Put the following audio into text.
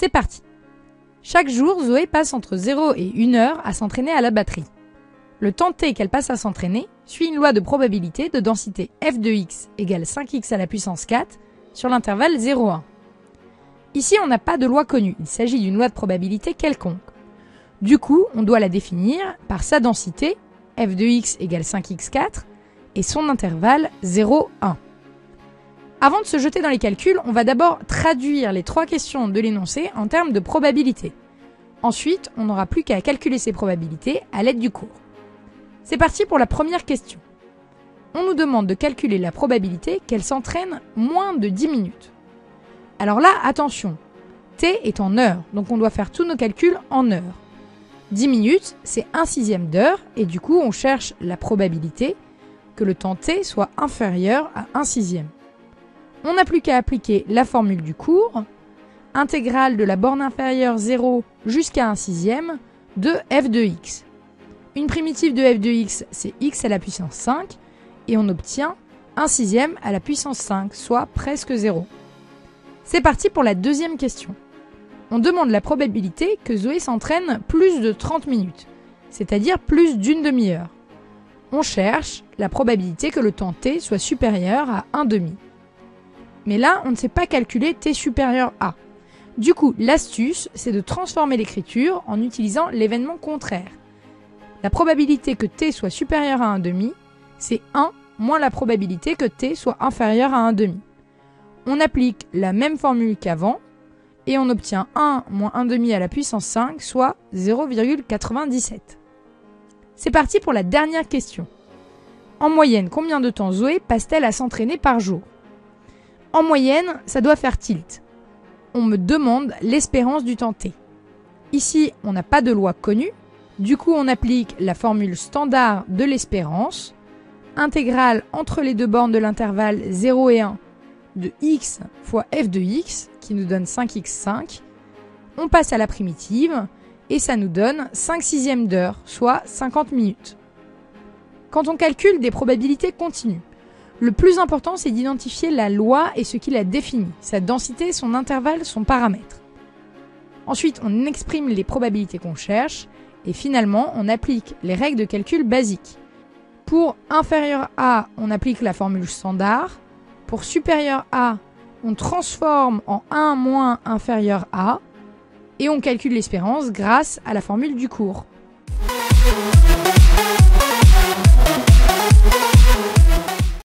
C'est parti. Chaque jour, Zoé passe entre 0 et 1 heure à s'entraîner à la batterie. Le temps t qu'elle passe à s'entraîner suit une loi de probabilité de densité f de x égale 5x à la puissance 4 sur l'intervalle 0,1. Ici, on n'a pas de loi connue, il s'agit d'une loi de probabilité quelconque. Du coup, on doit la définir par sa densité, f de x égale 5x4, et son intervalle 0,1. Avant de se jeter dans les calculs, on va d'abord traduire les 3 questions de l'énoncé en termes de probabilité. Ensuite, on n'aura plus qu'à calculer ces probabilités à l'aide du cours. C'est parti pour la première question. On nous demande de calculer la probabilité qu'elle s'entraîne moins de 10 minutes. Alors là, attention, t est en heures, donc on doit faire tous nos calculs en heures. 10 minutes, c'est 1/6 d'heure, et du coup, on cherche la probabilité que le temps t soit inférieur à 1/6. On n'a plus qu'à appliquer la formule du cours, intégrale de la borne inférieure 0 jusqu'à 1/6 de f de x. Une primitive de f de x, c'est x à la puissance 5, et on obtient 1/6 à la puissance 5, soit presque 0. C'est parti pour la deuxième question. On demande la probabilité que Zoé s'entraîne plus de 30 minutes, c'est-à-dire plus d'une demi-heure. On cherche la probabilité que le temps t soit supérieur à 1/2. Mais là, on ne sait pas calculer t supérieur à. Du coup, l'astuce, c'est de transformer l'écriture en utilisant l'événement contraire. La probabilité que t soit supérieur à 1/2, c'est 1 moins la probabilité que t soit inférieur à 1/2. On applique la même formule qu'avant, et on obtient 1 moins 1/2 à la puissance 5, soit 0,97. C'est parti pour la dernière question. En moyenne, combien de temps Zoé passe-t-elle à s'entraîner par jour ? En moyenne, ça doit faire tilt. On me demande l'espérance du temps t. Ici, on n'a pas de loi connue, du coup on applique la formule standard de l'espérance, intégrale entre les deux bornes de l'intervalle 0 et 1 de x fois f de x, qui nous donne 5x5. On passe à la primitive, et ça nous donne 5/6 d'heure, soit 50 minutes. Quand on calcule des probabilités continues, le plus important, c'est d'identifier la loi et ce qui la définit, sa densité, son intervalle, son paramètre. Ensuite, on exprime les probabilités qu'on cherche, et finalement, on applique les règles de calcul basiques. Pour inférieur à, on applique la formule standard. Pour supérieur à, on transforme en 1 moins inférieur à, et on calcule l'espérance grâce à la formule du cours.